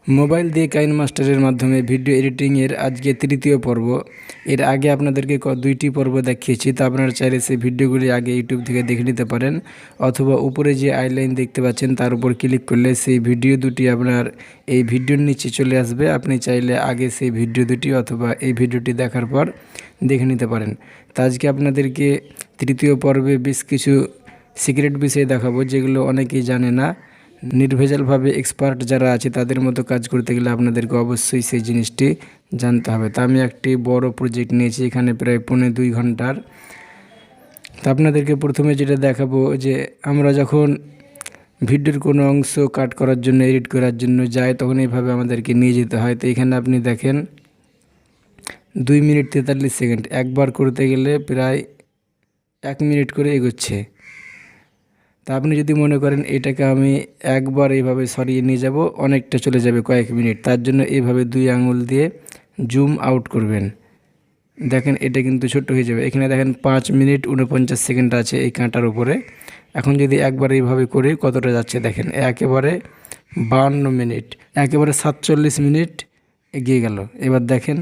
Mobile দিয়ে কাইনমাস্টারের মাধ্যমে video এডিটিংয়ের আজকে তৃতীয় পর্ব। এর আগে আপনাদেরকে দুইটি পর্ব দেখিয়েছি, তা আপনারা চাইলে সেই ভিডিওগুলি আগে ইউটিউব থেকে দেখে নিতে পারেন, অথবা উপরে যে আইলাইন দেখতে পাচ্ছেন তার উপর ক্লিক করলে সেই ভিডিও দুটি আপনার এই ভিডিওর নিচে চলে আসবে। আপনি চাইলে আগে সেই ভিডিও দুটি অথবা এই ভিডিওটি দেখার পর দেখে নিতে পারেন। তা আজকে আপনাদেরকে তৃতীয় পর্বে বেশ কিছু সিক্রেট বিষয় দেখাবো, যেগুলো অনেকেই জানে না। নির্ভেজালভাবে এক্সপার্ট যারা আছে তাদের মতো কাজ করতে গেলে আপনাদেরকে অবশ্যই সেই জিনিসটি জানতে হবে। তা আমি একটি বড় প্রজেক্ট নিয়েছি, এখানে প্রায় 2.5 ঘন্টার। তা আপনাদেরকে প্রথমে যেটা দেখাবো, যে আমরা যখন ভিডিওর কোনো অংশ কাট করার জন্য, এডিট করার জন্য যাই, তখন এইভাবে আমাদেরকে নিয়ে যেতে হয়। তো এখানে আপনি দেখেন 2 মিনিট 43 সেকেন্ড, একবার করতে গেলে প্রায় 1 মিনিট করে এগোচ্ছে। তা আপনি যদি মনে করেন এটাকে আমি একবার এইভাবে সরিয়ে নিয়ে যাব, অনেকটা চলে যাবে কয়েক মিনিট, তার জন্য এইভাবে 2 আঙুল দিয়ে জুম আউট করবেন। দেখেন এটা কিন্তু ছোট হয়ে যাবে। এখানে দেখেন 5 মিনিট 49 সেকেন্ড আছে এই কাঁটার উপরে। এখন যদি একবার এইভাবে করি কতটা যাচ্ছে দেখেন, একেবারে 52 মিনিট, একেবারে 47 মিনিট এগিয়ে গেল। এবার দেখেন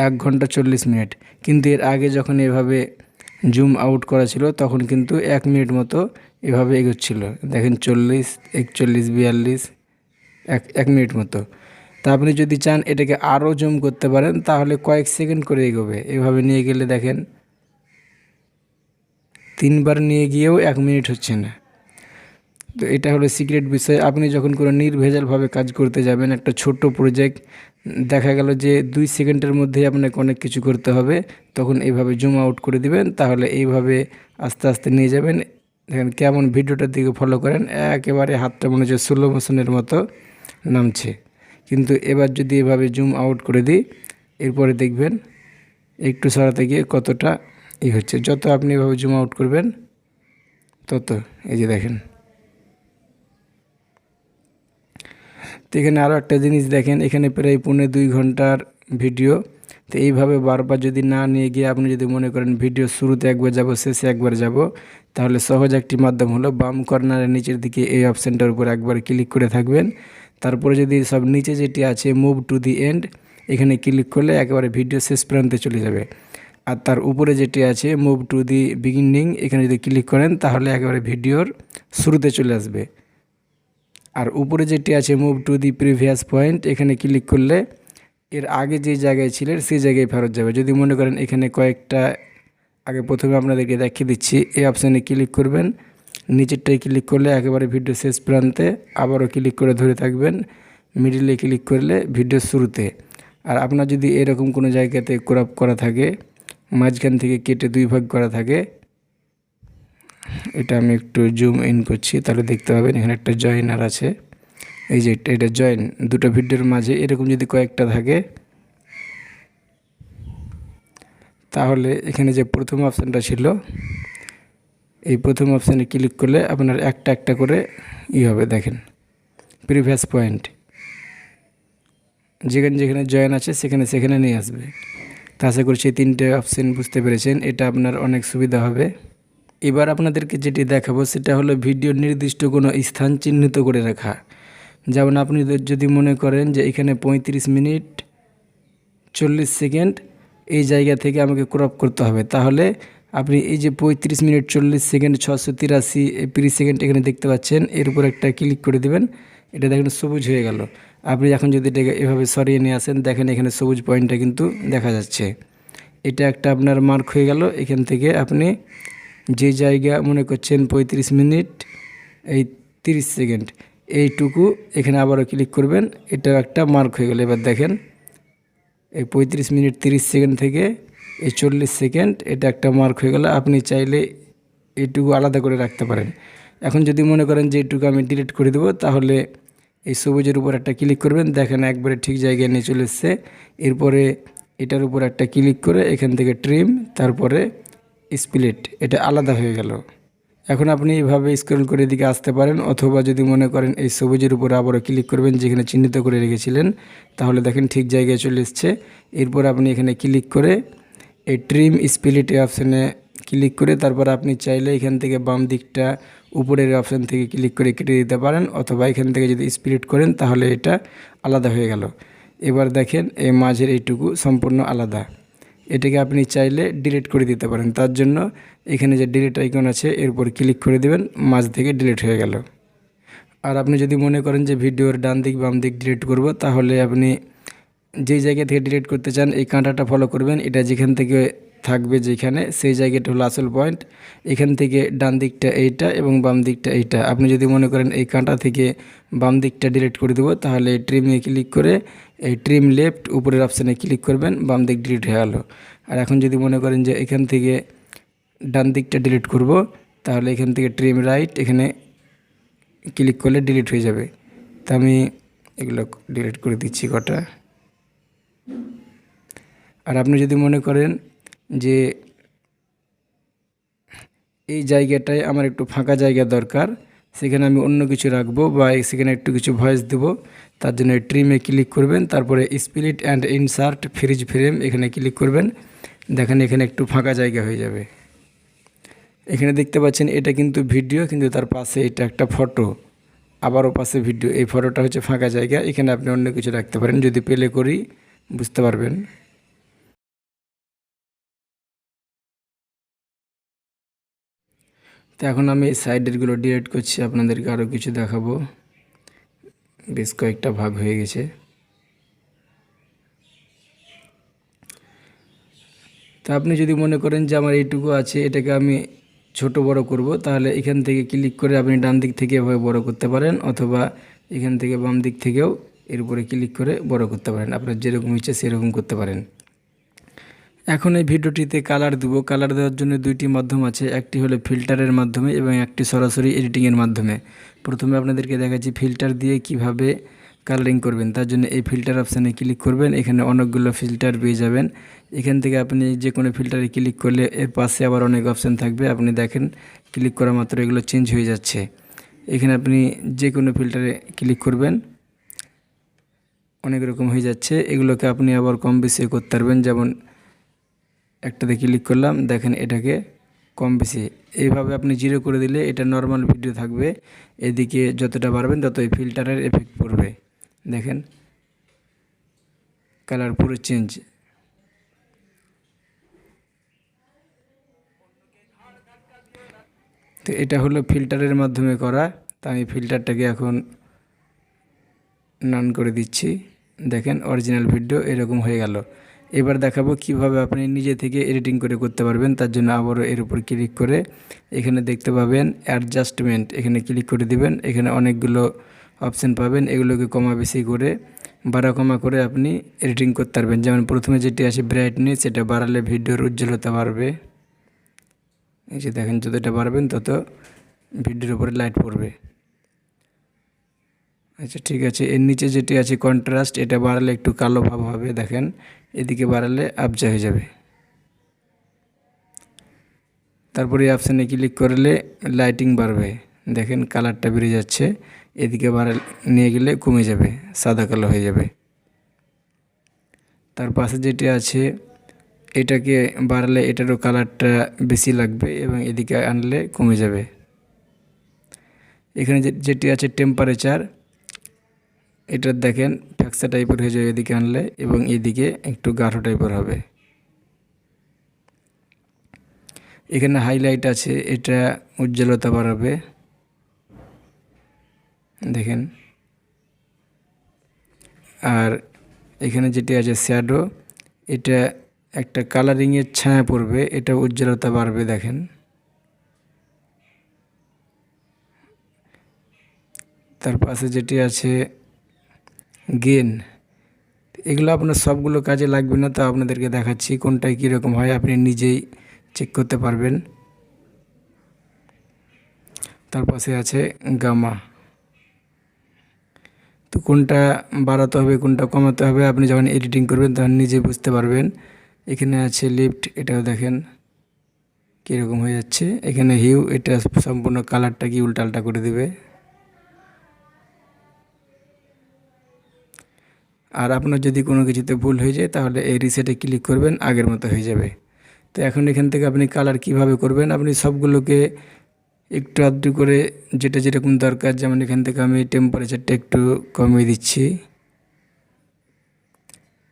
1 ঘন্টা 40 মিনিট। কিন্তু এর আগে যখন এভাবে জুম আউট করা ছিল তখন কিন্তু 1 মিনিট মতো এভাবে এগোচ্ছিল। দেখেন 40, 41, 42, এক মিনিট মতো। তা আপনি যদি চান এটাকে আরও জুম করতে পারেন, তাহলে কয়েক সেকেন্ড করে এগোবে। এভাবে নিয়ে গেলে দেখেন 3 বার নিয়ে গিয়েও 1 মিনিট হচ্ছে না। তো এটা হলো সিক্রেট বিষয়। আপনি যখন কোনো নির্ভেজালভাবে কাজ করতে যাবেন, একটা ছোট প্রজেক্ট দেখা গেল যে 2 সেকেন্ডের মধ্যেই আপনাকে অনেক কিছু করতে হবে, তখন এইভাবে জুম আউট করে দিবেন। তাহলে এইভাবে আস্তে আস্তে নিয়ে যাবেন। দেখেন কেমন ভিডিওটার দিকে ফলো করেন, একেবারে হাতটা মনে হচ্ছে স্লো মোশনের মতো নামছে। কিন্তু এবার যদি এভাবে জুম আউট করে দিই, এরপরে দেখবেন একটু সরাতে গিয়ে কতটা হচ্ছে। যত আপনি এভাবে জুম আউট করবেন তত, এই যে দেখেন। তো এখানে আরও একটা জিনিস দেখেন, এখানে প্রায় 2.5 ঘন্টার ভিডিও। তো এইভাবে বারবার যদি না নিয়ে গিয়ে আপনি যদি মনে করেন ভিডিও শুরুতে একবার যাব, শেষে একবার যাব, তাহলে সহজ একটি মাধ্যম হলো বাম কর্নারের নিচের দিকে এই অপশানটার উপর একবার ক্লিক করে থাকবেন। তারপরে যদি সব নিচে যেটি আছে মুভ টু দি এন্ড, এখানে ক্লিক করলে একেবারে ভিডিও শেষ প্রান্তে চলে যাবে। আর তার উপরে যেটি আছে মুভ টু দি বিগিনিং, এখানে যদি ক্লিক করেন তাহলে একেবারে ভিডিওর শুরুতে চলে আসবে। আর উপরে যেটি আছে move to the previous point, এখানে ক্লিক করলে এর আগে যে জায়গায় ছিলেন সেই জায়গায় ফেরত যাবে। যদি মনে করেন এখানে কয়েকটা আগে প্রথমে আপনাদেরকে দেখিয়ে দিচ্ছি, এই অপশানে ক্লিক করবেন, নিচেরটায় ক্লিক করলে একেবারে ভিডিও শেষ প্রান্তে, আবারও ক্লিক করে ধরে থাকবেন, মিডিলে ক্লিক করলে ভিডিও শুরুতে। আর আপনার যদি এরকম কোনো জায়গাতে ক্রপ করা থাকে, মাঝখান থেকে কেটে 2 ভাগ করা থাকে, এটা আমি একটু জুম ইন করছি, তাহলে দেখতে পাবেন এখানে একটা জয়েনার আছে। এই যে এটা জয়েন, দুটো ভিডিওর মাঝে এরকম যদি কয়েকটা থাকে, তাহলে এখানে যে প্রথম অপশানটা ছিল, এই প্রথম অপশানে ক্লিক করলে আপনার একটা একটা করে হবে। দেখেন প্রিভিয়াস পয়েন্ট, যেখানে যেখানে জয়েন আছে সেখানে সেখানে নিয়ে আসবে। তা আশা করছি 3টে অপশান বুঝতে পেরেছেন, এটা আপনার অনেক সুবিধা হবে। এবার আপনাদেরকে যেটি দেখাবো সেটা হলো ভিডিওর নির্দিষ্ট কোনো স্থান চিহ্নিত করে রাখা। যেমন আপনি যদি মনে করেন যে এখানে 35 মিনিট 40 সেকেন্ড এই জায়গা থেকে আমাকে ক্রপ করতে হবে, তাহলে আপনি এই যে 35 মিনিট 40 সেকেন্ড 683 সেকেন্ড এখানে দেখতে পাচ্ছেন, এর উপর একটা ক্লিক করে দেবেন। এটা দেখেন সবুজ হয়ে গেল। আপনি এখন যদি এটাকে এভাবে সরিয়ে নিয়ে আসেন, দেখেন এখানে সবুজ পয়েন্টটা কিন্তু দেখা যাচ্ছে। এটা একটা আপনার মার্ক হয়ে গেল। এখান থেকে আপনি যে জায়গা মনে করছেন 35 মিনিট 30 সেকেন্ড, এইটুকু এখানে আবারও ক্লিক করবেন, এটা একটা মার্ক হয়ে গেল। এবার দেখেন এই 35 মিনিট 30 সেকেন্ড থেকে এই 40 সেকেন্ড, এটা একটা মার্ক হয়ে গেল। আপনি চাইলে এইটুকু আলাদা করে রাখতে পারেন। এখন যদি মনে করেন যে এইটুকু আমি ডিলিট করে দেবো, তাহলে এই সবুজের উপর একটা ক্লিক করবেন, দেখেন একবারে ঠিক জায়গায় নিয়ে চলে এসছে। এরপরে এটার উপর একটা ক্লিক করে এখান থেকে ট্রিম, তারপরে স্প্লিট, এটা আলাদা হয়ে গেল। এখন আপনি এইভাবে স্ক্রল করে এদিকে আসতে পারেন, অথবা যদি মনে করেন এই সবুজের উপরে আবারও ক্লিক করবেন যেখানে চিহ্নিত করে রেখেছিলেন, তাহলে দেখেন ঠিক জায়গায় চলে এসছে। এরপর আপনি এখানে ক্লিক করে এই ট্রিম স্প্লিট অপশানে ক্লিক করে তারপর আপনি চাইলে এখান থেকে বাম দিকটা উপরের অপশান থেকে ক্লিক করে কেটে দিতে পারেন, অথবা এখান থেকে যদি স্প্লিট করেন তাহলে এটা আলাদা হয়ে গেল। এবার দেখেন এই মাঝের এইটুকু সম্পূর্ণ আলাদা। এটাকে আপনি চাইলে ডিলিট করে দিতে পারেন। তার জন্য এখানে যে ডিলিট আইকন আছে এর উপর ক্লিক করে দেবেন, মাঝ থেকে ডিলিট হয়ে গেল। আর আপনি যদি মনে করেন যে ভিডিওর ডান দিক বাম দিক ডিলিট করব, তাহলে আপনি যেই জায়গা থেকে ডিলিট করতে চান এই কাঁটাটা ফলো করবেন। এটা যেখান থেকে থাকবে যেখানে, সেই জায়গাটা হলো আসল পয়েন্ট। এখান থেকে ডান দিকটা এইটা এবং বাম দিকটা এইটা। আপনি যদি মনে করেন এই কাঁটা থেকে বাম দিকটা ডিলিট করে দেবো, তাহলে ট্রিমে ক্লিক করে এই ট্রিম লেফট উপরের অপশানে ক্লিক করবেন, বাম দিক ডিলিট হয়ে গেল। আর এখন যদি মনে করেন যে এখান থেকে ডান দিকটা ডিলিট করব, তাহলে এখান থেকে ট্রিম রাইট এখানে ক্লিক করলে ডিলিট হয়ে যাবে। তা আমি এগুলো ডিলিট করে দিচ্ছি কটা। আর আপনি যদি মনে করেন যে এই জায়গাটায় আমার একটু ফাঁকা জায়গা দরকার, সেখানে আমি অন্য কিছু রাখবো বা সেখানে একটু কিছু ভয়েস দেবো, তার জন্য ট্রিমে ক্লিক করবেন, তারপরে split and insert fridge frame এখানে ক্লিক করবেন। দেখেন এখানে একটু ফাঁকা জায়গা হয়ে যাবে। এখানে দেখতে পাচ্ছেন এটা কিন্তু ভিডিও, কিন্তু তার পাশে এটা একটা ফটো, আবারও পাশে ভিডিও। এই ফটোটা হচ্ছে ফাঁকা জায়গা, এখানে আপনি অন্য কিছু রাখতে পারেন। যদি প্লে করি বুঝতে পারবেন। তো এখন আমি এই সাইডেরগুলো ডিলিট করছি, আপনাদেরকে আরও কিছু দেখাবো। বেশ কয়েকটা ভাগ হয়ে গেছে। তা আপনি যদি মনে করেন যে আমার এইটুকু আছে, এটাকে আমি ছোট বড় করব, তাহলে এখান থেকে ক্লিক করে আপনি ডান দিক থেকে এভাবে বড় করতে পারেন, অথবা এখান থেকে বাম দিক থেকেও এর উপরে ক্লিক করে বড় করতে পারেন। আপনার যেরকম ইচ্ছে সেরকম করতে পারেন। এখন এই ভিডিওটিতে কালার দেবো। কালার দেওয়ার জন্য দুইটি মাধ্যম আছে, একটি হলো ফিল্টারের মাধ্যমে এবং একটি সরাসরি এডিটিংয়ের মাধ্যমে। প্রথমে আপনাদেরকে দেখাচ্ছি ফিল্টার দিয়ে কিভাবে কালারিং করবেন। তার জন্য এই ফিল্টার অপশানে ক্লিক করবেন, এখানে অনেকগুলো ফিল্টার পেয়ে যাবেন। এখান থেকে আপনি যে কোনো ফিল্টারে ক্লিক করলে এর পাশে আবার অনেক অপশান থাকবে। আপনি দেখেন ক্লিক করা মাত্র এগুলো চেঞ্জ হয়ে যাচ্ছে। এখানে আপনি যে কোনো ফিল্টারে ক্লিক করবেন, অনেক রকম হয়ে যাচ্ছে। এগুলোকে আপনি আবার কম বেশি করতে পারবেন। যেমন একটাতে ক্লিক করলাম, দেখেন এটাকে কম বেশি, এইভাবে আপনি জিরো করে দিলে এটা নর্মাল ভিডিও থাকবে। এদিকে যতটা বাড়বেন ততই ফিল্টারের এফেক্ট পড়বে। দেখেন কালার পুরো চেঞ্জ। তো এটা হলো ফিল্টারের মাধ্যমে করা। তা আমি ফিল্টারটাকে এখন নান করে দিচ্ছি। দেখেন অরিজিনাল ভিডিও এরকম হয়ে গেল। এবার দেখাবো কিভাবে আপনি নিজে থেকে এডিটিং করে করতে পারবেন। তার জন্য আবারও এর উপর ক্লিক করে এখানে দেখতে পাবেন অ্যাডজাস্টমেন্ট, এখানে ক্লিক করে দিবেন। এখানে অনেকগুলো অপশান পাবেন, এগুলোকে কমা বেশি করে বাড়া কমা করে আপনি এডিটিং করতে পারবেন। যেমন প্রথমে যেটি আছে ব্রাইটনেস, এটা বাড়ালে ভিডিওর উজ্জ্বলতা বাড়বে। এই যে দেখেন যতটা বাড়বেন তত ভিডিওর উপরে লাইট পড়বে। আচ্ছা ঠিক আছে, এর নিচে যেটি আছে কন্ট্রাস্ট, এটা বাড়ালে একটু কালো ভাব হবে। দেখেন এদিকে বাড়ালে আবজা হয়ে যাবে। তারপরে এই অপশানে ক্লিক করলে লাইটিং বাড়বে। দেখেন কালারটা বেড়ে যাচ্ছে। এদিকে নিয়ে গেলে কমে যাবে, সাদা কালো হয়ে যাবে। তার পাশে যেটি আছে এটাকে বাড়ালে এটারও কালারটা বেশি লাগবে এবং এদিকে আনলে কমে যাবে। এখানে যেটি আছে টেম্পারেচার, এটা দেখেন ফ্যাক্সা টাইপের হয়ে যাবে এদিকে আনলে, এবং এদিকে একটু গাঢ় টাইপের হবে। এখানে হাইলাইট আছে, এটা উজ্জ্বলতা বাড়াবে। দেখেন আর এখানে যেটি আছে শ্যাডো, এটা একটা কালারিংয়ের ছায়া পড়বে, এটা উজ্জ্বলতা বাড়বে। দেখেন তার পাশে যেটি আছে গেন, এগুলো আপনার সবগুলো কাজে লাগবে না, তো আপনাদেরকে দেখাচ্ছি কোনটায় কীরকম হয়, আপনি নিজেই চেক করতে পারবেন। তার পাশে আছে গামা, তো কোনটা বাড়াতে হবে কোনটা কমাতে হবে আপনি যখন এডিটিং করবেন তখন নিজে বুঝতে পারবেন। এখানে আছে লিফট, এটাও দেখেন কীরকম হয়ে যাচ্ছে। এখানে হিউ, এটা সম্পূর্ণ কালারটাকে উল্টালটা করে দেবে। আর আপনার যদি কোনো কিছুতে ভুল হয়ে যায় তাহলে এই রিসেটে ক্লিক করবেন, আগের মতো হয়ে যাবে। তো এখন এখান থেকে আপনি কালার কিভাবে করবেন, আপনি সবগুলোকে একটু আধটু করে যেটা যেরকম দরকার, যেমন এখান থেকে আমি টেম্পারেচারটা একটু কমিয়ে দিচ্ছি,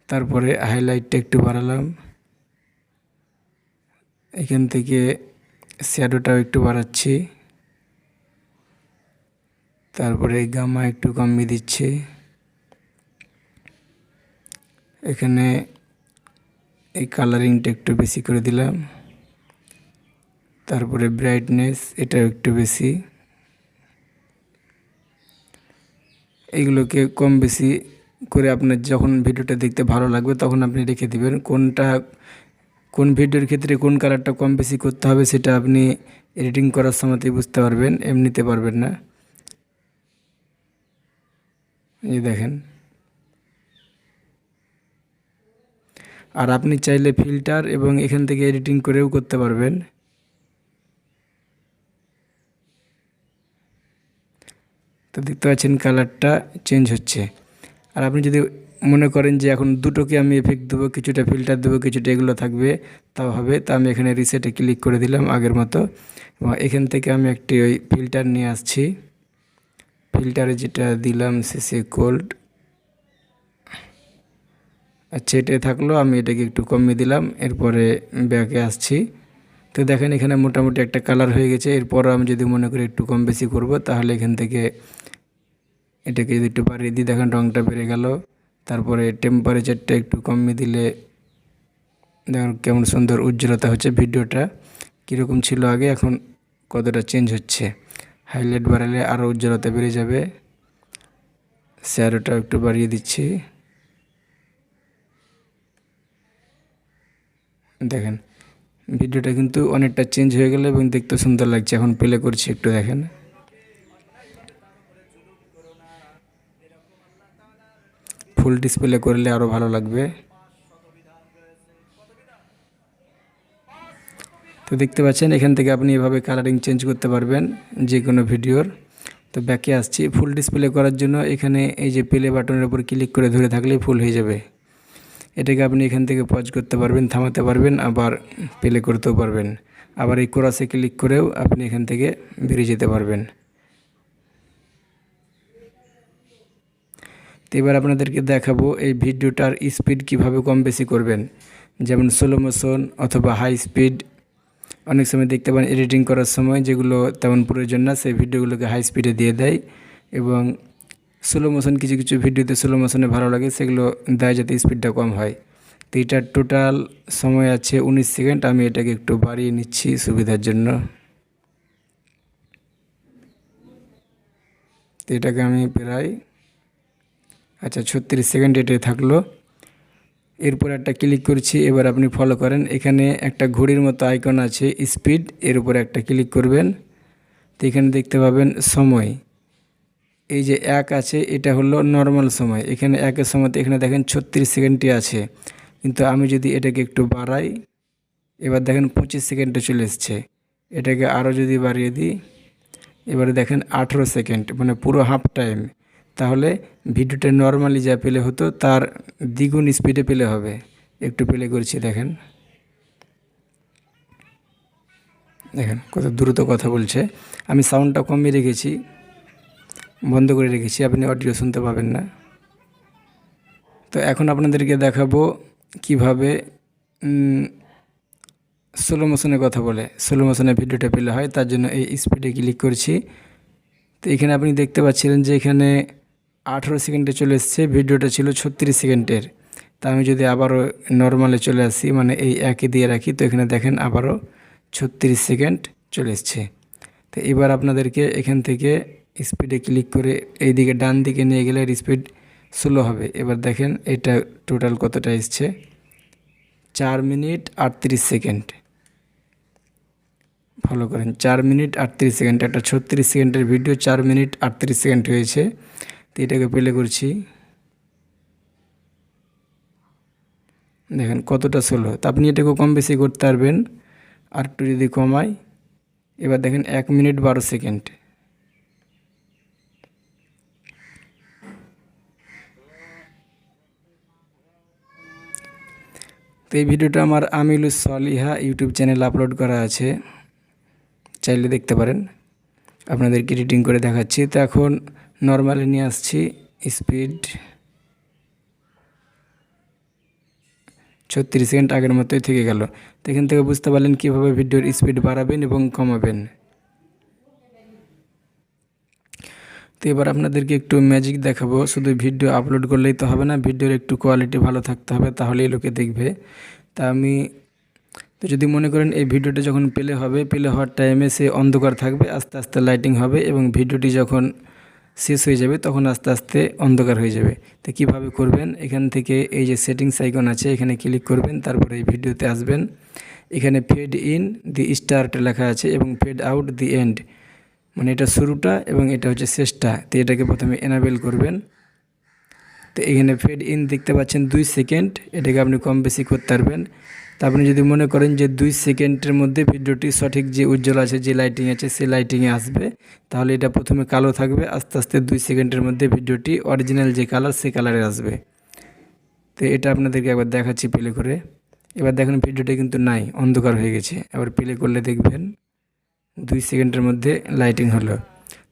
তারপরে হাইলাইটটা একটু বাড়ালাম, এখান থেকে শ্যাডোটাও একটু বাড়াচ্ছি, তারপরে গামা একটু কমিয়ে দিচ্ছি, এখানে এই কালারিংটা একটু বেশি করে দিলাম, তারপরে ব্রাইটনেস এটাও একটু বেশি। এইগুলোকে কম বেশি করে আপনার যখন ভিডিওটা দেখতে ভালো লাগবে তখন আপনি রেখে দিবেন। কোন ভিডিওর ক্ষেত্রে কোন কালারটা কম বেশি করতে হবে সেটা আপনি এডিটিং করার সময়তেই বুঝতে পারবেন, এমনিতে পারবেন না। এই দেখেন। আর আপনি চাইলে ফিল্টার এবং এখান থেকে এডিটিং করেও করতে পারবেন। তো দেখতে পাচ্ছেন কালারটা চেঞ্জ হচ্ছে। আর আপনি যদি মনে করেন যে এখন দুটোকে আমি এফেক্ট দেবো, কিছুটা ফিল্টার দেবো, কিছুটা এগুলো থাকবে, তাও হবে। তা আমি এখানে রিসেটে ক্লিক করে দিলাম আগের মতো, এবং এখান থেকে আমি একটি ওই ফিল্টার নিয়ে আসছি। ফিল্টারে যেটা দিলাম সিসি গোল্ড, আচ্ছা এটাই থাকলো, আমি এটাকে একটু কমিয়ে দিলাম। এরপরে ব্যাকে আসছি। তো দেখেন এখানে মোটামুটি একটা কালার হয়ে গেছে। এরপর আমি যদি মনে করি একটু কম বেশি করব, তাহলে এখান থেকে এটাকে যদি একটু বাড়িয়ে দিই, দেখেন রঙটা বেড়ে গেল। তারপরে টেম্পারেচারটা একটু কমিয়ে দিলে দেখুন কেমন সুন্দর উজ্জ্বলতা হচ্ছে। ভিডিওটা কীরকম ছিল আগে, এখন কতটা চেঞ্জ হচ্ছে। হাইলাইট বাড়ালে আরও উজ্জ্বলতা বেড়ে যাবে। শ্যাডোটা একটু বাড়িয়ে দিচ্ছি, দেখেন ভিডিওটা কিন্তু অনেকটা চেঞ্জ হয়ে গেল এবং দেখতে সুন্দর লাগছে। এখন প্লে করছি, একটু দেখেন। ফুল ডিসপ্লে করলে আরও ভালো লাগবে। তো দেখতে পাচ্ছেন এখান থেকে আপনি এভাবে কালারিং চেঞ্জ করতে পারবেন যে কোনো ভিডিওর। তো ব্যাকে আসছি। ফুল ডিসপ্লে করার জন্য এখানে এই যে প্লে বাটনের উপর ক্লিক করে ধরে থাকলেই ফুল হয়ে যাবে। এটাকে আপনি এখান থেকে পজ করতে পারবেন, থামাতে পারবেন, আবার প্লে করতেও পারবেন। আবার এই কোরাসে ক্লিক করেও আপনি এখান থেকে বেরিয়ে যেতে পারবেন। তো এবার আপনাদেরকে দেখাবো এই ভিডিওটার স্পিড কিভাবে কম বেশি করবেন। যেমন স্লো মোশন অথবা হাই স্পিড, অনেক সময় দেখতে পান এডিটিং করার সময় যেগুলো তেমন প্রয়োজন না সেই ভিডিওগুলোকে হাই স্পিডে দিয়ে দেয়, এবং স্লো মোশন কিছু কিছু ভিডিওতে স্লো মোশনে ভালো লাগে, সেগুলো দেয় যাতে স্পিডটা কম হয়। তো এটার টোটাল সময় আছে 19 সেকেন্ড। আমি এটাকে একটু বাড়িয়ে নিচ্ছি সুবিধার জন্য। তো এটাকে আমি প্রায় 36 সেকেন্ড এটাই থাকলো। এরপর একটা ক্লিক করছি। এবার আপনি ফলো করেন, এখানে একটা ঘড়ির মতো আইকন আছে স্পিড, এর উপরে একটা ক্লিক করবেন। তো এখানে দেখতে পাবেন সময়, এই যে 1 আছে এটা হলো নর্মাল সময়। এখানে 1-এর সময়তে এখানে দেখেন 36 সেকেন্ডই আছে, কিন্তু আমি যদি এটাকে একটু বাড়াই, এবার দেখেন 25 সেকেন্ডে চলে এসছে। এটাকে আরও যদি বাড়িয়ে দিই, এবারে দেখেন 18 সেকেন্ড, মানে পুরো হাফ টাইম। তাহলে ভিডিওটা নর্মালি যা প্লে হতো তার দ্বিগুণ স্পিডে প্লে হবে। একটু প্লে করছি, দেখেন দেখেন কত দ্রুত কথা বলছে। আমি সাউন্ডটা কমিয়ে রেখেছি, বন্ধ করে রেখেছি, আপনি অডিও শুনতে পাবেন না। তো এখন আপনাদেরকে দেখাবো কিভাবে স্লো মোশনে কথা বলে স্লো মোশনে ভিডিওটা প্লে হয়। তার জন্য এই স্পিডে ক্লিক করছি। তো এখানে আপনি দেখতে পাচ্ছিলেন যে এখানে 18 সেকেন্ডে চলে এসছে, ভিডিওটা ছিল 36 সেকেন্ডের। তা আমি যদি আবারও নর্মালে চলে আসি, মানে এই একই দিয়ে রাখি, তো এখানে দেখেন আবারও 36 সেকেন্ড চলে এসছে। তো এবার আপনাদেরকে এখান থেকে স্পিডে ক্লিক করে এই দিকে ডান দিকে নিয়ে গেলে স্পিড স্লো হবে। এবার দেখেন এটা টোটাল কতটা এসছে, 4 মিনিট 38 সেকেন্ড। ফলো করেন, 4 মিনিট 38 সেকেন্ড। একটা 36 সেকেন্ডের ভিডিও 4 মিনিট 38 সেকেন্ড হয়েছে। তো এটাকে প্লে করছি, দেখেন কতটা স্লো। তো আপনি এটাকে কম বেশি করতে পারবেন। আর একটু যদি কমাই, এবার দেখেন 1 মিনিট 12 সেকেন্ড। তো এই ভিডিওটা আমার আমিলুস সলিহা ইউটিউব চ্যানেলে আপলোড করা আছে, চাইলে দেখতে পারেন। আপনাদেরকে এডিটিং করে দেখাচ্ছি। তো এখন নর্মালি নিয়ে আসছি, স্পিড 36 সেকেন্ড আগের মতোই থেকে গেল। তো এখান থেকে বুঝতে পারলেন কীভাবে ভিডিওর স্পিড বাড়াবেন এবং কমাবেন। তো এবার আপনাদেরকে একটু ম্যাজিক দেখাবো। শুধু ভিডিও আপলোড করলেই তো হবে না, ভিডিওর একটু কোয়ালিটি ভালো থাকতে হবে, তাহলেই লোকে দেখবে। তা আমি তো যদি মনে করেন এই ভিডিওটা যখন প্লে হবে, প্লে হওয়ার টাইমে সে অন্ধকার থাকবে, আস্তে আস্তে লাইটিং হবে এবং ভিডিওটি যখন শেষ হয়ে যাবে তখন আস্তে আস্তে অন্ধকার হয়ে যাবে। তো কীভাবে করবেন, এখান থেকে এই যে সেটিংস আইকন আছে এখানে ক্লিক করবেন, তারপরে এই ভিডিওতে আসবেন। এখানে ফেড ইন দি স্টার্ট লেখা আছে এবং ফেড আউট দি এন্ড, মানে এটা শুরুটা এবং এটা হচ্ছে শেষটা। তো এটাকে প্রথমে এনাবেল করবেন। তো এখানে ফেড ইন দেখতে পাচ্ছেন 2 সেকেন্ড, এটাকে আপনি কম বেশি করতে পারবেন। তা আপনি যদি মনে করেন যে 2 সেকেন্ডের মধ্যে ভিডিওটি সঠিক যে উজ্জ্বল আছে, যে লাইটিং আছে সেই লাইটিংয়ে আসবে, তাহলে এটা প্রথমে কালো থাকবে, আস্তে আস্তে 2 সেকেন্ডের মধ্যে ভিডিওটি অরিজিনাল যে কালার সেই কালারে আসবে। তো এটা আপনাদেরকে একবার দেখাচ্ছি প্লে করে। এবার দেখেন ভিডিওটা কিন্তু নাই, অন্ধকার হয়ে গেছে। এবার প্লে করলে দেখবেন 2 সেকেন্ডের মধ্যে লাইটিং হলো।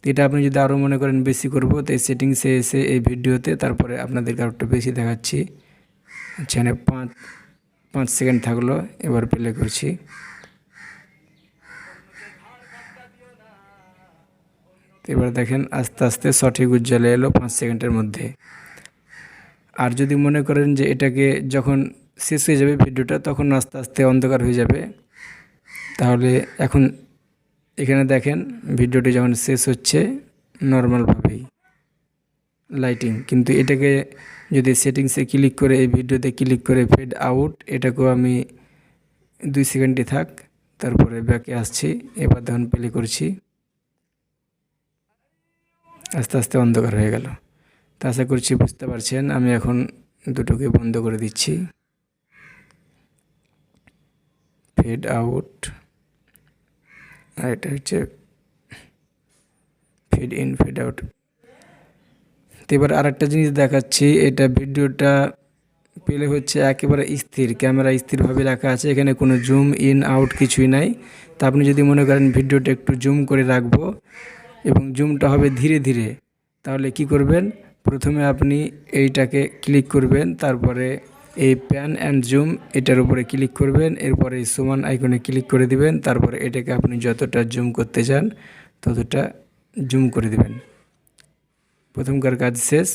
তো এটা আপনি যদি আরও মনে করেন বেশি করব, তো এই সেটিংসে এসে এই ভিডিওতে তারপরে আপনাদেরকে আরও একটু বেশি দেখাচ্ছি। এখানে 5 সেকেন্ড থাকলো, এবার প্লে করছি। এবার দেখেন আস্তে আস্তে সঠিক উজ্জ্বলে এলো 5 সেকেন্ডের মধ্যে। আর যদি মনে করেন যে এটাকে যখন শেষ হয়ে যাবে ভিডিওটা তখন আস্তে আস্তে অন্ধকার হয়ে যাবে, তাহলে এখন এখানে দেখেন ভিডিওটি যখন শেষ হচ্ছে নর্মালভাবেই লাইটিং, কিন্তু এটাকে যদি সেটিংসে ক্লিক করে এই ভিডিওতে ক্লিক করে ফেড আউট, এটাকেও আমি 2 সেকেন্ডই থাক, তারপরে ব্যাকে আসছি। এবার দেখুন প্লে করছি, আস্তে আস্তে অন্ধকার হয়ে গেল। তা আশা করছি বুঝতে পারছেন। আমি এখন দুটোকে বন্ধ করে দিচ্ছি, ফেড আউট, আর এটা হচ্ছে ফেড ইন ফেড আউট। তো এবার আরেকটা জিনিস দেখাচ্ছি, এটা ভিডিওটা প্লে হচ্ছে একেবারে স্থির, ক্যামেরা স্থিরভাবে রাখা আছে, এখানে কোনো জুম ইন আউট কিছুই নাই। তা আপনি যদি মনে করেন ভিডিওটা একটু জুম করে রাখবো এবং জুমটা হবে ধীরে ধীরে, তাহলে কি করবেন, প্রথমে আপনি এইটাকে ক্লিক করবেন, তারপরে এই প্যান অ্যান্ড জুম এটার উপরে ক্লিক করবেন, এরপরে এই সমান আইকনে ক্লিক করে দিবেন, তারপরে এটাকে আপনি যতটা জুম করতে চান ততটা জুম করে দিবেন। প্রথমকার কাজ শেষ।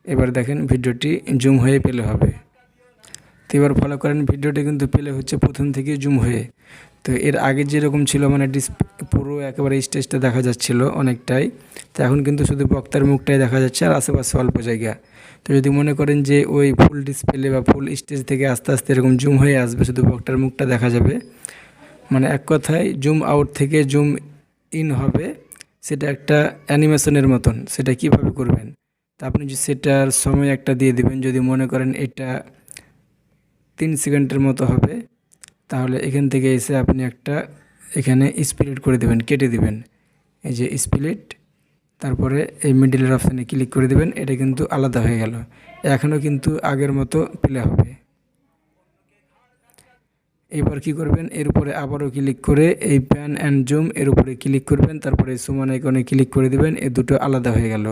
এবার দেখেন ভিডিওটি জুম হয়ে প্লে হবে। তো এবার ফলো করেন ভিডিওটি কিন্তু প্লে হচ্ছে প্রথম থেকে জুম হয়ে। তো এর আগে যেরকম ছিল, মানে পুরো একেবারে স্টেজটা দেখা যাচ্ছিল অনেকটাই, তো এখন কিন্তু শুধু বক্তার মুখটাই দেখা যাচ্ছে আর আশেপাশে অল্প জায়গা। তো যদি মনে করেন যে ওই ফুল ডিসপ্লে বা ফুল স্টেজ থেকে আস্তে আস্তে এরকম জুম হয়ে আসবে, শুধু বক্তার মুখটা দেখা যাবে, মানে এক কথায় জুম আউট থেকে জুম ইন হবে, সেটা একটা অ্যানিমেশনের মতন। সেটা কিভাবে করবেন, তা আপনি সেটার সময় একটা দিয়ে দিবেন। যদি মনে করেন এটা 3 সেকেন্ডের মতো হবে, তাহলে এখান থেকে এসে আপনি একটা এখানে স্প্লিট করে দেবেন, কেটে দিবেন, এই যে স্প্লিট, তারপরে এই মিডলের অপশানে ক্লিক করে দেবেন। এটা কিন্তু আলাদা হয়ে গেল, এখনও কিন্তু আগের মতো প্লে হবে। এবার কি করবেন, এর উপরে আবারও ক্লিক করে এই প্যান অ্যান্ড জুম এর উপরে ক্লিক করবেন, তারপরে সমান আইকনে ক্লিক করে দেবেন। এই দুটো আলাদা হয়ে গেল,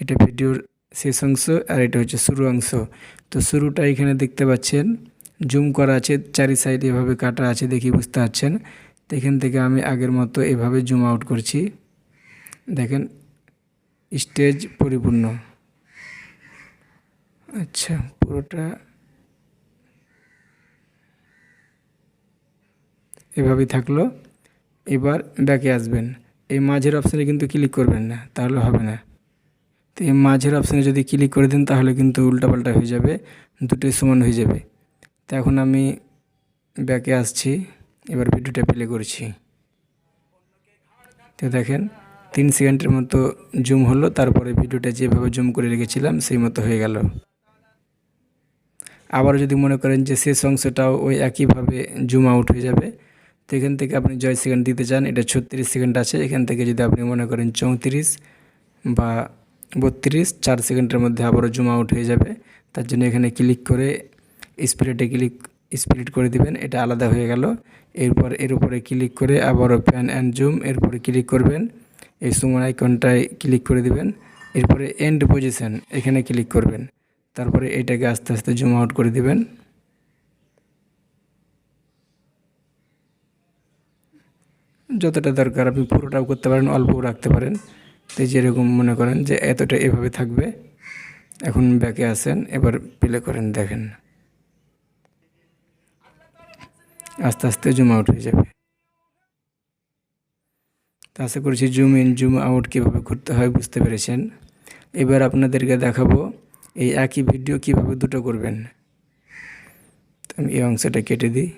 এটা ভিডিওর শেষ অংশ আর এটা হচ্ছে শুরু অংশ। তো শুরুটা এখানে দেখতে পাচ্ছেন জুম করা আছে, চারি সাইডে এভাবে কাটা আছে, দেখি বুঝতে পারছেন। তো এখান থেকে আমি আগের মতো এভাবে জুম আউট করছি, দেখেন স্টেজ পরিপূর্ণ। আচ্ছা, পুরোটা এভাবেই থাকলো। এবার ব্যাকে আসবেন, এই মাঝের অপশানে কিন্তু ক্লিক করবেন না, তাহলে হবে না। তো এই মাঝের অপশানে যদি ক্লিক করে দেন তাহলে কিন্তু উল্টাপাল্টা হয়ে যাবে, দুটোই সমান হয়ে যাবে। তো এখন আমি ব্যাকে আসছি, এবার ভিডিওটা প্লে করছি। তো দেখেন 3 সেকেন্ডের মতো জুম হলো, তারপরে ভিডিওটা যেভাবে জুম করে রেখেছিলাম সেই মতো হয়ে গেল। আবার যদি মনে করেন যে শেষ অংশটাও ওই একইভাবে জুম আউট হয়ে যাবে, তো এখান থেকে আপনি জয় সেকেন্ড দিতে চান, এটা 36 সেকেন্ড আছে, এখান থেকে যদি আপনি মনে করেন 34 বা 32, 4 সেকেন্ডের মধ্যে আবারও জুম আউট হয়ে যাবে। তার জন্য এখানে ক্লিক করে স্প্লিটে ক্লিক স্প্লিট করে দিবেন, এটা আলাদা হয়ে গেল। এরপর এর উপরে ক্লিক করে আবারও প্যান অ্যান্ড জুম, এরপরে ক্লিক করবেন, এই সুমন আইকনটায় ক্লিক করে দিবেন। এরপরে এন্ড পজিশন এখানে ক্লিক করবেন, তারপরে এটাকে আস্তে আস্তে জুম আউট করে দিবেন। যতটা দরকার আপনি পুরোটাও করতে পারেন, অল্পও রাখতে পারেন। তো যেরকম মনে করেন যে এতটা এভাবে থাকবে। এখন ব্যাকে আসেন, এবার প্লে করেন, দেখেন আস্তে আস্তে জুম আউট হয়ে যাবে। তো আশা করছি জুম ইন জুম আউট কীভাবে করতে হয় বুঝতে পেরেছেন। এবার আপনাদেরকে দেখাবো এই একই ভিডিও কিভাবে দুটো করবেন। তো আমি এই অংশটা কেটে দিই।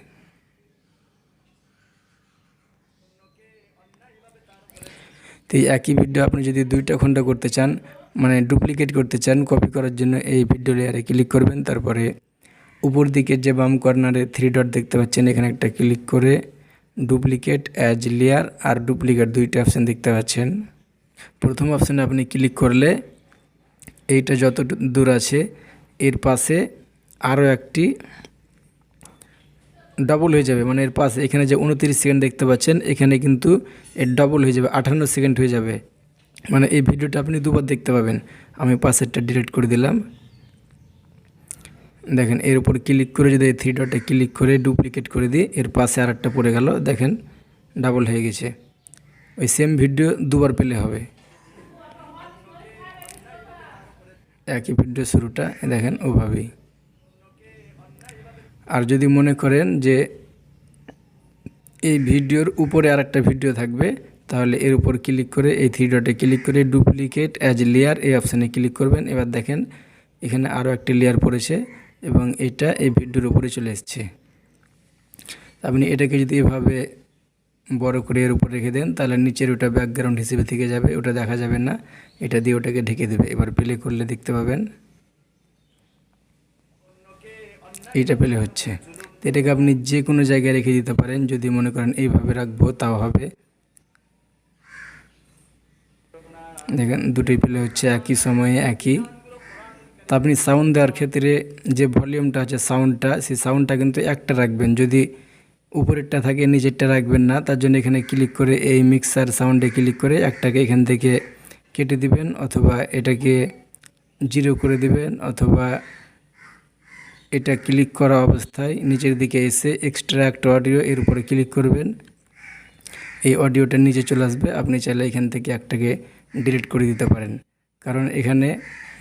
তো এই একই ভিডিও আপনি যদি 2টা খণ্ড করতে চান, মানে ডুপ্লিকেট করতে চান, কপি করার জন্য এই ভিডিও লেয়ারে ক্লিক করবেন। তারপরে উপর দিকে যে বাম কর্নারে 3 ডট দেখতে পাচ্ছেন, এখানে একটা ক্লিক করে ডুপ্লিকেট অ্যাজ লেয়ার আর ডুপ্লিকেট 2টা অপশান দেখতে পাচ্ছেন। প্রথম অপশানে আপনি ক্লিক করলে এইটা যত দূর আছে এর পাশে আরও একটি ডবল হয়ে যাবে, মানে এর পাশে এখানে যে 29 সেকেন্ড দেখতে পাচ্ছেন, এখানে কিন্তু এর ডবল হয়ে যাবে, 58 সেকেন্ড হয়ে যাবে। মানে এই ভিডিওটা আপনি দুবার দেখতে পাবেন। আমি পাশেরটা ডিলিট করে দিলাম। দেখেন এর উপর ক্লিক করে যদি এই 3 ডটে ক্লিক করে ডুপ্লিকেট করে দিই, এর পাশে আরেকটা পড়ে গেল, দেখেন ডাবল হয়ে গেছে। ওই সেম ভিডিও দুবার পেলে হবে। একই ভিডিও শুরুটা দেখেন ওভাবেই। আর যদি মনে করেন যে এই ভিডিওর উপরে আরেকটা ভিডিও থাকবে, তাহলে এর উপর ক্লিক করে এই 3 ডটে ক্লিক করে ডুপ্লিকেট অ্যাজ লেয়ার এই অপশানে ক্লিক করবেন। এবার দেখেন এখানে আরও একটি লেয়ার পড়েছে এবং এটা এই ভিডিওর উপরে চলে এসছে। আপনি এটাকে যদি এভাবে বড় করে এর উপর রেখে দেন, তাহলে নিচের ওটা ব্যাকগ্রাউন্ড হিসেবে থেকে যাবে, ওটা দেখা যাবে না। এটা দিয়ে ওটাকে ঢেকে দেবে। এবার প্লে করলে দেখতে পাবেন এইটা প্লে হচ্ছে। তো এটাকে আপনি যে কোনো জায়গায় রেখে দিতে পারেন। যদি মনে করেন এইভাবে রাখবো তাও হবে। দেখেন দুটোই প্লে হচ্ছে একই সময়ে একই। তা আপনি সাউন্ড দেওয়ার ক্ষেত্রে যে ভলিউমটা আছে সাউন্ডটা, সেই সাউন্ডটা কিন্তু একটা রাখবেন। যদি উপরেরটা থাকে নিচেরটা রাখবেন না। তার জন্য এখানে ক্লিক করে এই মিক্সার সাউন্ডে ক্লিক করে একটাকে এখান থেকে কেটে দিবেন, অথবা এটাকে 0 করে দিবেন, অথবা এটা ক্লিক করা অবস্থায় নিচের দিকে এসে এক্সট্রাক্ট অডিও এর উপরে ক্লিক করবেন। এই অডিওটা নিচে চলে আসবে। আপনি চাইলে এখান থেকে একটাকে ডিলিট করে দিতে পারেন, কারণ এখানে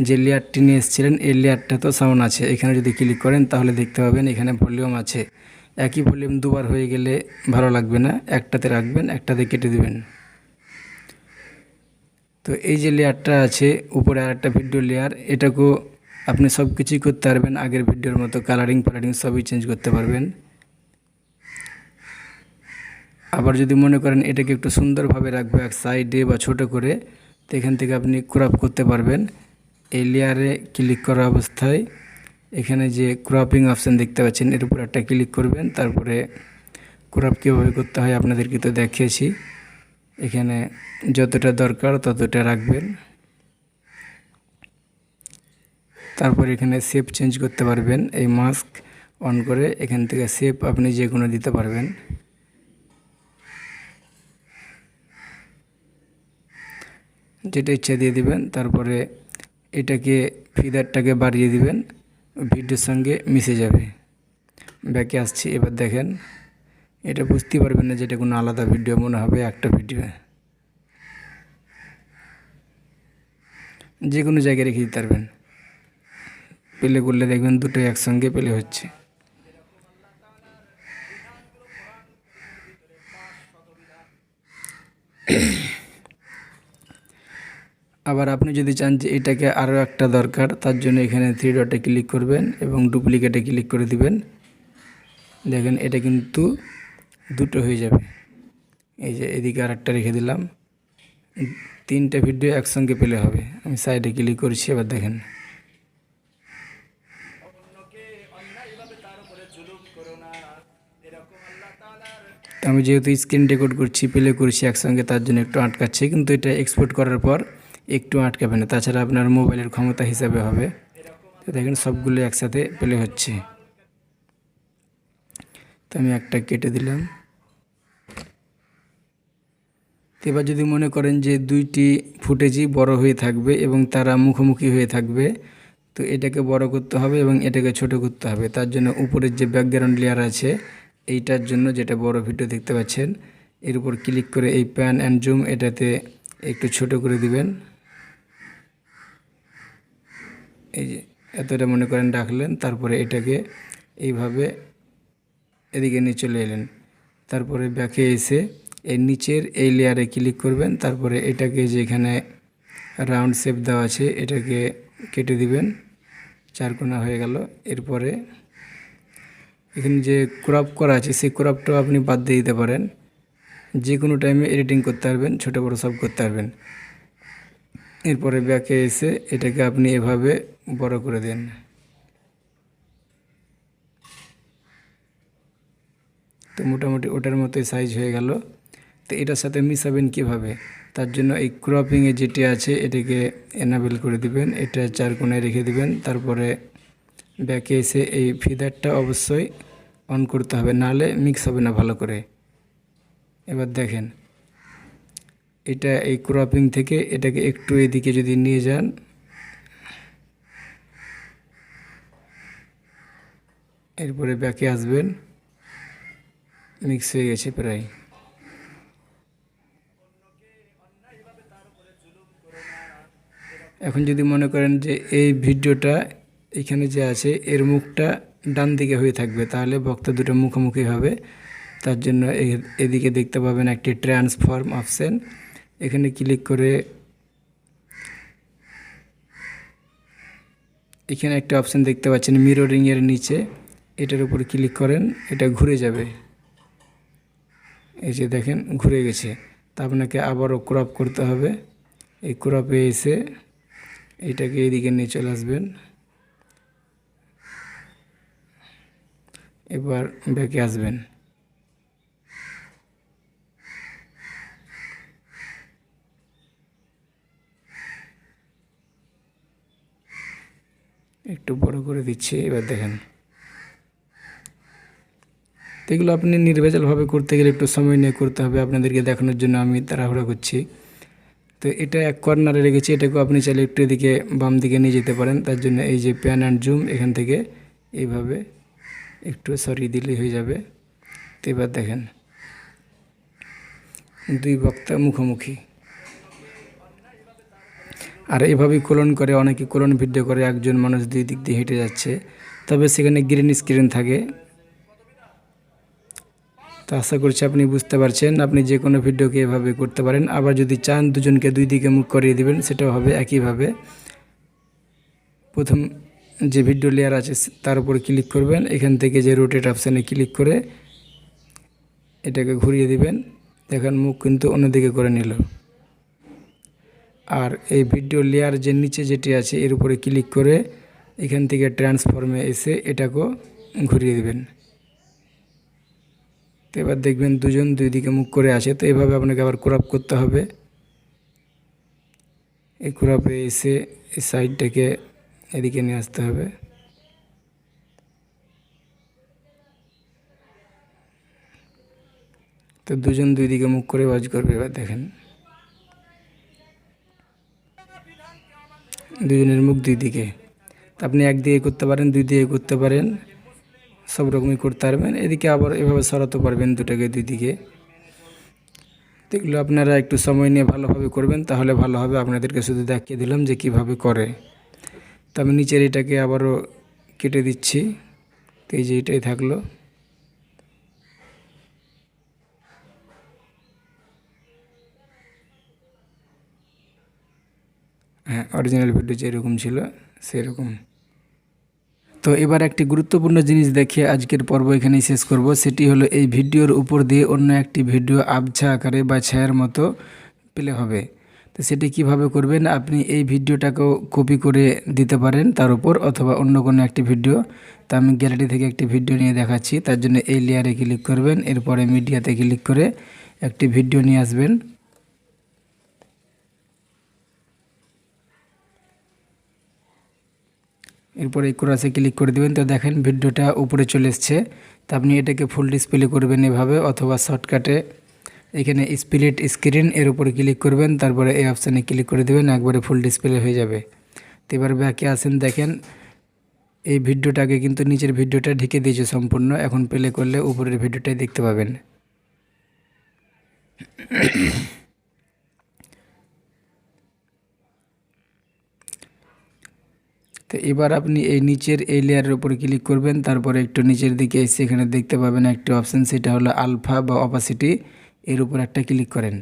যে লেয়ারটি নিয়ে এসেছিলেন এই লেয়ারটা তো সাউন্ড আছে। এখানে যদি ক্লিক করেন তাহলে দেখতে পাবেন এখানে ভলিউম আছে। একই ভলিউম দুবার হয়ে গেলে ভালো লাগবে না, একটাতে রাখবেন, একটাতে কেটে দিবেন। তো এই যে লেয়ারটা আছে উপরে আর একটা ভিডিও লেয়ার, এটাকেও আপনি সব কিছুই করতে পারবেন। আগের ভিডিওর মতো কালারিং ফালারিং সবই চেঞ্জ করতে পারবেন। আবার যদি মনে করেন এটাকে একটু সুন্দরভাবে রাখবো এক সাইডে বা ছোট করে, তো এখান থেকে আপনি ক্রপ করতে পারবেন। এই লেয়ারে ক্লিক করা অবস্থায় এখানে যে ক্রপিং অপশান দেখতে পাচ্ছেন, এর উপর একটা ক্লিক করবেন। তারপরে ক্রপ কীভাবে করতে হয় আপনাদেরকে তো দেখিয়েছি। এখানে যতটা দরকার ততটা রাখবেন। তারপর এখানে শেপ চেঞ্জ করতে পারবেন। এই মাস্ক অন করে এখান থেকে শেপ আপনি যে কোনো দিতে পারবেন। যেটা ইচ্ছা দিয়ে দিবেন। তারপরে এটাকে ফিদারটাকে বাড়িয়ে দিবেন, ভিডিওর সঙ্গে মিশে যাবে। ব্যাকে আসছি। এবার দেখেন এটা বুঝতে পারবেন না যেটা কোনো আলাদা ভিডিও, মনে হবে একটা ভিডিও। যে কোনো জায়গায় রেখে দিতে পারবেন। প্লে করলে দেখবেন দুটোই একসঙ্গে প্লে হচ্ছে। আবার আপনি যদি চান যে এটাকে আরও একটা দরকার, তার জন্য এখানে 3 ডটে ক্লিক করবেন এবং ডুপ্লিকেটে ক্লিক করে দিবেন। দেখেন এটা কিন্তু দুটো হয়ে যাবে। এই যে এদিকে আরেকটা রেখে দিলাম, 3টে ভিডিও একসঙ্গে পেলে হবে। আমি সাইডে ক্লিক করছি। এবার দেখেন আমি যেহেতু স্ক্রিন রেকর্ড করছি, প্লে করছি একসঙ্গে, তার জন্য একটু আটকাচ্ছে, কিন্তু এটা এক্সপোর্ট করার পর একটু আটকাবে না। তাছাড়া আপনার মোবাইলের ক্ষমতা হিসাবে হবে। তো দেখেন সবগুলো একসাথে প্লে হচ্ছে। তো আমি একটা কেটে দিলাম। এবার যদি মনে করেন যে দুইটি ফুটেজই বড় হয়ে থাকবে এবং তারা মুখোমুখি হয়ে থাকবে, তো এটাকে বড় করতে হবে এবং এটাকে ছোট করতে হবে। তার জন্য উপরের যে ব্যাকগ্রাউন্ড লেয়ার আছে এইটার জন্য, যেটা বড় ভিডিও দেখতে পাচ্ছেন, এর উপর ক্লিক করে এই প্যান অ্যান্ড জুম এটাতে একটু ছোট করে দিবেন। এই যে এতটা মনে করেন রাখলেন, তারপরে এটাকে এইভাবে এদিকে নিয়ে চলে এলেন। তারপরে ব্যাকে এসে এর নিচের এই লেয়ারে ক্লিক করবেন। তারপরে এটাকে যেখানে রাউন্ড শেপ দেওয়া আছে এটাকে কেটে দিবেন, 4 কোণা হয়ে গেল। এরপরে এখানে যে ক্রপ করা আছে সেই ক্রপটাও আপনি বাদ দিয়ে দিতে পারেন। যে কোনো টাইমে এডিটিং করতে পারবেন, ছোটো বড়ো সব করতে পারবেন। এরপরে ব্যাকে এসে এটাকে আপনি এভাবে বড় করে দেন। তো মোটামুটি ওটার মতোই সাইজ হয়ে গেল। তো এটার সাথে মিশাবেন কীভাবে, তার জন্য এই ক্রপিংয়ে যেটি আছে এটাকে এনাবেল করে দিবেন, এটা 4 কোণায় রেখে দিবেন। তারপরে ব্যাকে এসে এই ফিদারটা অবশ্যই অন করতে হবে, নাহলে মিক্স হবে না ভালো করে। এবার দেখেন এটা এই ক্রপিং থেকে এটাকে একটু এদিকে যদি নিয়ে যান, এরপরে ব্যাকে আসবেন, মিক্স হয়ে গেছে প্রায়। এখন যদি মনে করেন যে এই ভিডিওটা এখানে যে আছে এর মুখটা ডান দিকে হয়ে থাকবে, তাহলে বক্তা দুটো মুখোমুখি হবে। তার জন্য এদিকে দেখতে পাবেন একটি ট্রান্সফর্ম অপশন, এখানে ক্লিক করে এখানে একটা অপশন দেখতে পাচ্ছেন মিররিংয়ের নিচে, এটার উপর ক্লিক করেন, এটা ঘুরে যাবে। এই যে দেখেন ঘুরে গেছে। তা আপনাকে আবারও ক্রপ করতে হবে। এই ক্রপে এসে এটাকে এদিকে নিয়ে চলে আসবেন। এবার ব্যাকে আসবেন। একটু বড় করে দিচ্ছি, এবার দেখেন। তো এগুলো আপনি নির্ভেজালভাবে করতে গেলে একটু সময় নিয়ে করতে হবে, আপনাদেরকে দেখানোর জন্য আমি তাড়াহুড়া করছি। তো এটা এক কর্নারে রেখেছি, এটাকেও আপনি চাইলে একটু এদিকে বাম দিকে নিয়ে যেতে পারেন। তার জন্য এই যে প্যান অ্যান্ড জুম এখান থেকে এইভাবে একটু সরিয়ে দিলেই হয়ে যাবে। তো এবার দেখেন দুই বক্তা মুখোমুখি। আর এভাবেই কোলন করে, অনেকে কোলন ভিডিও করে, একজন মানুষ দুই দিক দিয়ে হেঁটে যাচ্ছে, তবে সেখানে গ্রিন স্ক্রিন থাকে। তো আশা করছি আপনি বুঝতে পারছেন। আপনি যে কোনো ভিডিওকে এভাবে করতে পারেন। আবার যদি চান দুজনকে দুই দিকে মুখ করিয়ে দিবেন, সেটাও হবে একইভাবে। প্রথম যে ভিডিও লেয়ার আছে তার উপর ক্লিক করবেন, এখান থেকে যে রোটেট অপশানে ক্লিক করে এটাকে ঘুরিয়ে দিবেন। দেখেন মুখ কিন্তু অন্যদিকে করে নিল। আর এই ভিডিও লেয়ার যে নিচে যেটি আছে এর উপরে ক্লিক করে এখান থেকে ট্রান্সফর্মে এসে এটাকেও ঘুরিয়ে দিবেন। তো এবার দেখবেন দুজন দুই দিকে মুখ করে আছে। তো এভাবে আপনাকে আবার ক্রপ করতে হবে। এই ক্রপে এসে এই সাইডটাকে এদিকে নিয়ে আসতে হবে। তো দুজন দুই দিকে মুখ করে ওয়াচ করবে। এবার দেখেন দুজনের মুখ দুই দিকে। আপনি একদিকে করতে পারেন, দুই দিকে করতে পারেন, সব রকমই করতে পারবেন। এদিকে আবার এভাবে সরাতে পারবেন দুটাকে দুই দিকে। তো এগুলো আপনারা একটু সময় নিয়ে ভালোভাবে করবেন, তাহলে ভালো হবে। আপনাদেরকে শুধু দেখিয়ে দিলাম যে কিভাবে করে। তো আমি নিচের এটাকে আবারও কেটে দিচ্ছি। তো এই যে এটাই থাকলো। হ্যাঁ, অরিজিনাল ভিডিও যেরকম ছিল সেরকম। তো এবার একটি গুরুত্বপূর্ণ জিনিস দেখে আজকের পর্ব এখানেই শেষ করব। সেটি হলো এই ভিডিওর উপর দিয়ে অন্য একটি ভিডিও আবছা আকারে বা ছায়ার মতো প্লে হবে। তো সেটি কিভাবে করবেন, আপনি এই ভিডিওটাকেও কপি করে দিতে পারেন তার উপর, অথবা অন্য কোনো একটি ভিডিও। তো আমি গ্যালারি থেকে একটি ভিডিও নিয়ে দেখাচ্ছি। তার জন্য এই লেয়ারে ক্লিক করবেন, এরপরে মিডিয়াতে ক্লিক করে একটি ভিডিও নিয়ে আসবেন। এরপর এই ক্রসে ক্লিক করে দেবেন। তো দেখেন ভিডিওটা উপরে চলে এসছে। তো আপনি এটাকে ফুল ডিসপ্লে করবেন এভাবে, অথবা শর্টকাটে এখানে স্প্লিট স্ক্রিন এর উপরে ক্লিক করবেন, তারপরে এই অপশানে ক্লিক করে দেবেন, একবারে ফুল ডিসপ্লে হয়ে যাবে। তো এবার ব্যাকে আসেন, দেখেন এই ভিডিওটাকে কিন্তু নিচের ভিডিওটা ঢেকে দিয়েছে সম্পূর্ণ। এখন প্লে করলে উপরের ভিডিওটাই দেখতে পাবেন। তো এবার আপনি এই নিচের এই লেয়ারের উপরে ক্লিক করবেন, তারপরে একটু নিচের দিকে এসে এখানে দেখতে পাবেন একটা অপশান, সেটা হলো আলফা বা অপাসিটি। এর উপর একটা ক্লিক করেন।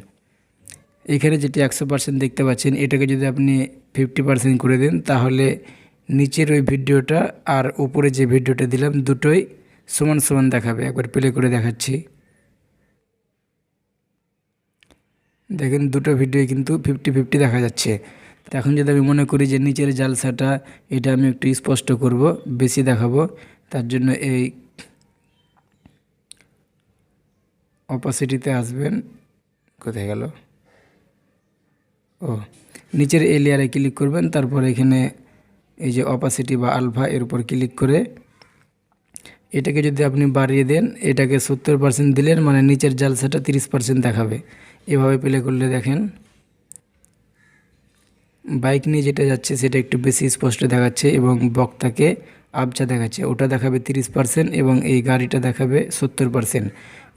এখানে যেটি 100% দেখতে পাচ্ছেন, এটাকে যদি আপনি 50% করে দেন, তাহলে নিচের ওই ভিডিওটা আর উপরে যে ভিডিওটা দিলাম দুটোই সমান সমান দেখাবে। একবার প্লে করে দেখাচ্ছি। দেখেন দুটো ভিডিও কিন্তু 50-50 দেখা যাচ্ছে। তো এখন যদি আমি মনে করি যে নিচের জালসাটা এটা আমি একটু স্পষ্ট করব, বেশি দেখাবো, তার জন্য এই অপাসিটিতে আসবেন। কোথায় গেল? ও, নিচের এই লেয়ারে ক্লিক করবেন, তারপর এখানে এই যে অপাসিটি বা আলফা এর উপর ক্লিক করে এটাকে যদি আপনি বাড়িয়ে দেন, এটাকে 70% দিলেন, মানে নিচের জালসাটা 30% দেখাবে। এভাবে প্লে করলে দেখেন বাইক নিয়ে যেটা যাচ্ছে সেটা একটু বেশি স্পষ্ট দেখাচ্ছে, এবং বক্তাকে আবছা দেখাচ্ছে, ওটা দেখাবে 30% এবং এই গাড়িটা দেখাবে 70%।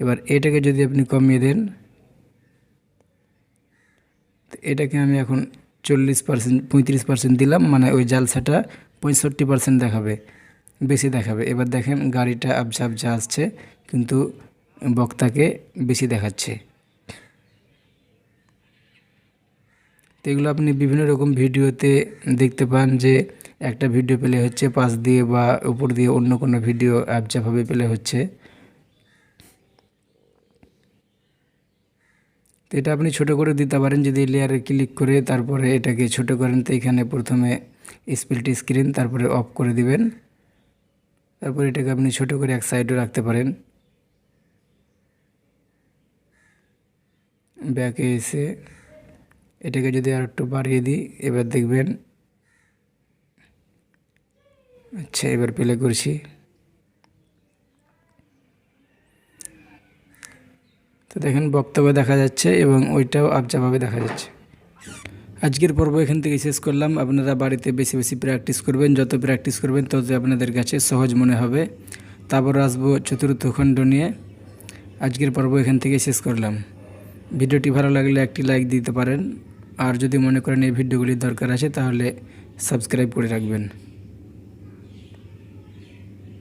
এবার এটাকে যদি আপনি কমিয়ে দেন, এটাকে আমি এখন 35% দিলাম, মানে ওই জালসাটা 65% দেখাবে, বেশি দেখাবে। এবার দেখেন গাড়িটা আবছা আবছা আসছে, কিন্তু বক্তাকে বেশি দেখাচ্ছে। তো এগুলো আপনি বিভিন্ন রকম ভিডিওতে দেখতে পান যে একটা ভিডিও প্লে হচ্ছে পাশ দিয়ে বা উপর দিয়ে অন্য কোনো ভিডিও আবছাভাবে প্লে হচ্ছে। তো এটা আপনি ছোট করে দিতে পারেন যদি লেয়ারে ক্লিক করে তারপরে এটাকে ছোট করেন। তো এখানে প্রথমে স্প্লিট স্ক্রিন, তারপরে অফ করে দিবেন, তারপর এটাকে আপনি ছোট করে এক সাইডে রাখতে পারেন। ব্যাকে এসে এটাকে যদি আর একটু বাড়িয়ে দিই, এবার দেখবেন। আচ্ছা, এবার প্লে করছি। তো দেখেন বক্তব্য দেখা যাচ্ছে এবং ওইটাও আবছাভাবে দেখা যাচ্ছে। আজকের পর্ব এখান থেকে শেষ করলাম। আপনারা বাড়িতে বেশি বেশি প্র্যাকটিস করবেন, যত প্র্যাকটিস করবেন তত আপনাদের কাছে সহজ মনে হবে। তারপর আসবো চতুর্থ খণ্ড নিয়ে। আজকের পর্ব এখান থেকে শেষ করলাম। ভিডিওটি ভালো লাগলে একটি লাইক দিতে পারেন, আর যদি মনে করেন এই ভিডিওগুলির দরকার আছে তাহলে সাবস্ক্রাইব করে রাখবেন।